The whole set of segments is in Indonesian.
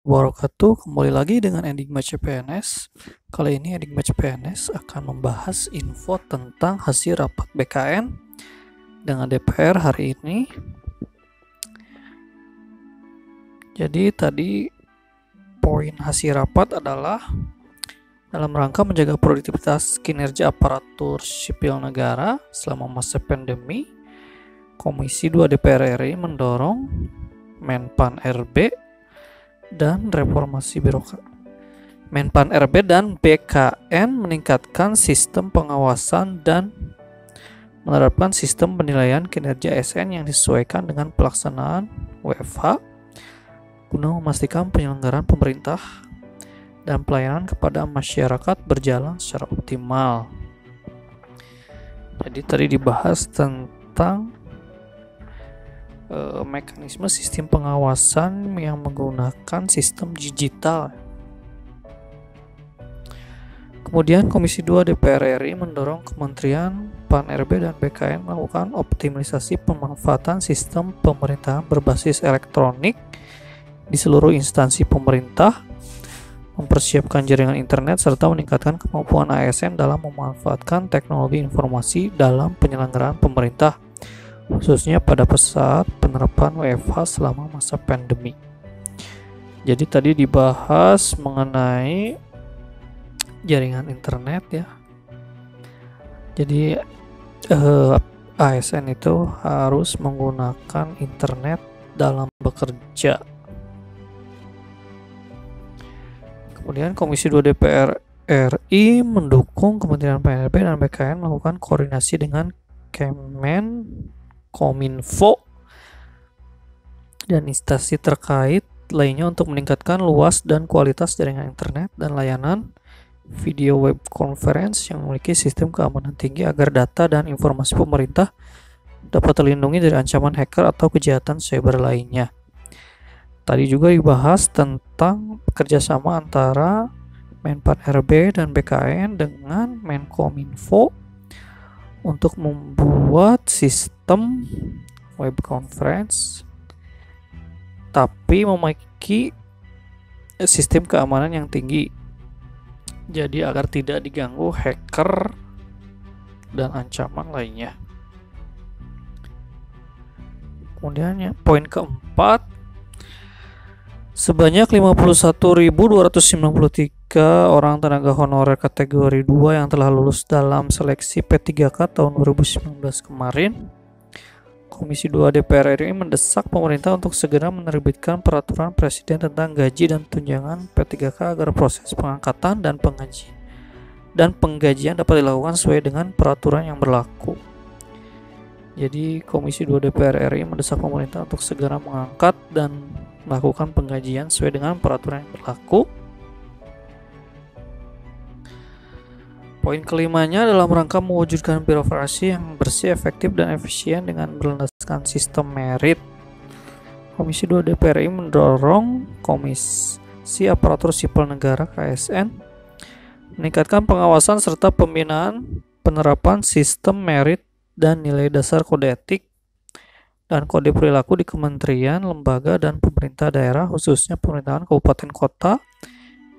wabarakatuh. Kembali lagi dengan Enigma CPNS. Kali ini Enigma CPNS akan membahas info tentang hasil rapat BKN dengan DPR hari ini. Jadi tadi poin hasil rapat adalah dalam rangka menjaga produktivitas kinerja aparatur sipil negara selama masa pandemi, Komisi 2 DPR RI mendorong Menpan RB dan reformasi birokrasi. Menpan RB dan BKN meningkatkan sistem pengawasan dan menerapkan sistem penilaian kinerja ASN yang disesuaikan dengan pelaksanaan WFH guna memastikan penyelenggaraan pemerintah dan pelayanan kepada masyarakat berjalan secara optimal. Jadi tadi dibahas tentang mekanisme sistem pengawasan yang menggunakan sistem digital. Kemudian Komisi 2 DPR RI mendorong Kementerian PAN RB dan BKN melakukan optimalisasi pemanfaatan sistem pemerintahan berbasis elektronik di seluruh instansi pemerintah, mempersiapkan jaringan internet serta meningkatkan kemampuan ASN dalam memanfaatkan teknologi informasi dalam penyelenggaraan pemerintah, khususnya pada saat penerapan WFH selama masa pandemi. Jadi tadi dibahas mengenai jaringan internet ya. Jadi ASN itu harus menggunakan internet dalam bekerja. Kemudian Komisi 2 DPR RI mendukung Kementerian PAN RB dan BKN melakukan koordinasi dengan Kominfo dan instansi terkait lainnya untuk meningkatkan luas dan kualitas jaringan internet dan layanan video web conference yang memiliki sistem keamanan tinggi agar data dan informasi pemerintah dapat terlindungi dari ancaman hacker atau kejahatan cyber lainnya. Tadi juga dibahas tentang kerjasama antara Menpan RB dan BKN dengan Menkominfo untuk membuat sistem web conference tapi memiliki sistem keamanan yang tinggi, jadi agar tidak diganggu hacker dan ancaman lainnya. Kemudian ya, poin keempat, sebanyak 51.293 orang tenaga honorer kategori 2 yang telah lulus dalam seleksi P3K tahun 2019 kemarin, Komisi 2 DPR RI mendesak pemerintah untuk segera menerbitkan peraturan presiden tentang gaji dan tunjangan P3K agar proses pengangkatan dan penggajian dapat dilakukan sesuai dengan peraturan yang berlaku. Jadi Komisi 2 DPR RI mendesak pemerintah untuk segera mengangkat dan melakukan penggajian sesuai dengan peraturan yang berlaku. Poin kelimanya dalam rangka mewujudkan birokrasi yang bersih, efektif, dan efisien dengan berlandaskan sistem merit. Komisi 2 DPR RI mendorong Komisi Aparatur Sipil Negara KSN meningkatkan pengawasan serta pembinaan penerapan sistem merit dan nilai dasar kode etik dan kode perilaku di kementerian, lembaga, dan pemerintah daerah, khususnya pemerintahan kabupaten kota,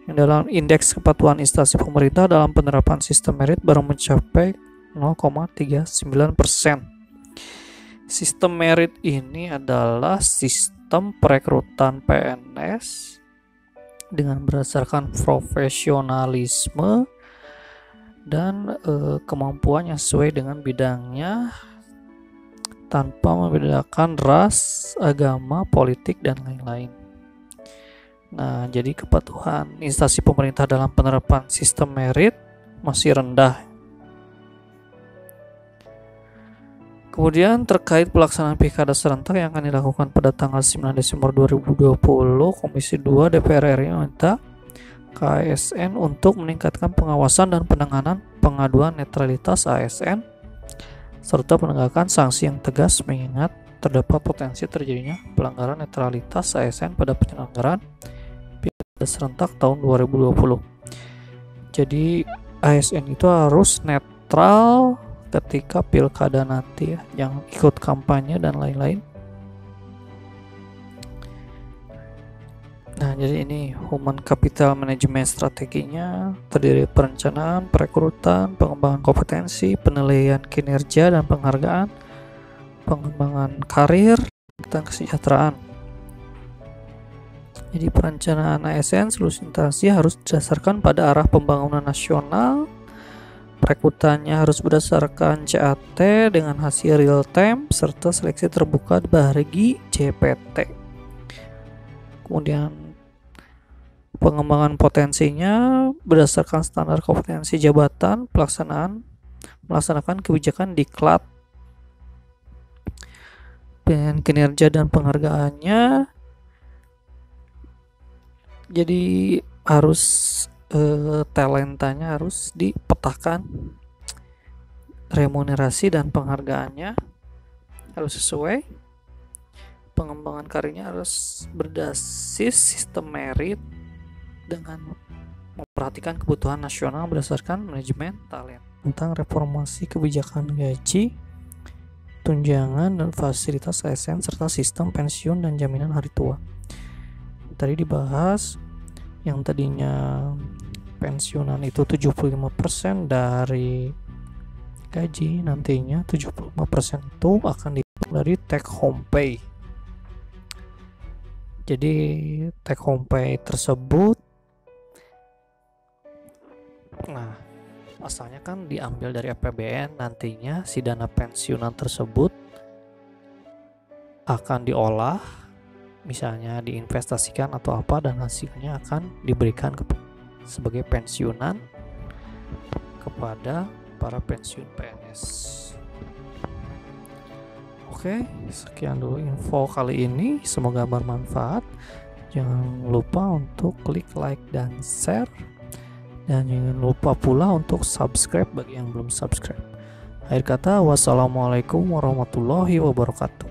yang dalam indeks kepatuhan instansi pemerintah dalam penerapan sistem merit baru mencapai 0,39%. Sistem merit ini adalah sistem perekrutan PNS dengan berdasarkan profesionalisme dan kemampuan yang sesuai dengan bidangnya tanpa membedakan ras, agama, politik, dan lain-lain. Nah, jadi kepatuhan instansi pemerintah dalam penerapan sistem merit masih rendah. Kemudian terkait pelaksanaan pilkada serentak yang akan dilakukan pada tanggal 9 Desember 2020, Komisi 2 DPR RI meminta KASN untuk meningkatkan pengawasan dan penanganan pengaduan netralitas ASN serta penegakan sanksi yang tegas mengingat terdapat potensi terjadinya pelanggaran netralitas ASN pada penyelenggaraan pilkada serentak tahun 2020. Jadi ASN itu harus netral ketika pilkada nanti ya, yang ikut kampanye dan lain-lain. Nah, jadi ini human capital management strateginya terdiri dari perencanaan, perekrutan, pengembangan kompetensi, penilaian kinerja dan penghargaan, pengembangan karir, dan kesejahteraan. Jadi perencanaan ASN seluruh instansi harus didasarkan pada arah pembangunan nasional. Perekrutannya harus berdasarkan CAT dengan hasil real time serta seleksi terbuka bagi JPT. Kemudian pengembangan potensinya berdasarkan standar kompetensi jabatan, melaksanakan kebijakan diklat. Dan kinerja dan penghargaannya jadi harus talentanya harus dipetakan, remunerasi dan penghargaannya harus sesuai, pengembangan karirnya harus berbasis sistem merit dengan memperhatikan kebutuhan nasional berdasarkan manajemen talent. Tentang reformasi kebijakan gaji, tunjangan dan fasilitas ASN serta sistem pensiun dan jaminan hari tua. Tadi dibahas yang tadinya pensiunan itu 75% dari gaji, nantinya 75% itu akan dihitung dari take home pay. Jadi take home pay tersebut asalnya kan diambil dari APBN, nantinya si dana pensiunan tersebut akan diolah, misalnya diinvestasikan atau apa, dan hasilnya akan diberikan sebagai pensiunan kepada para pensiun PNS. Oke, sekian dulu info kali ini, semoga bermanfaat. Jangan lupa untuk klik like dan share, dan jangan lupa pula untuk subscribe bagi yang belum subscribe. Akhir kata, wassalamualaikum warahmatullahi wabarakatuh.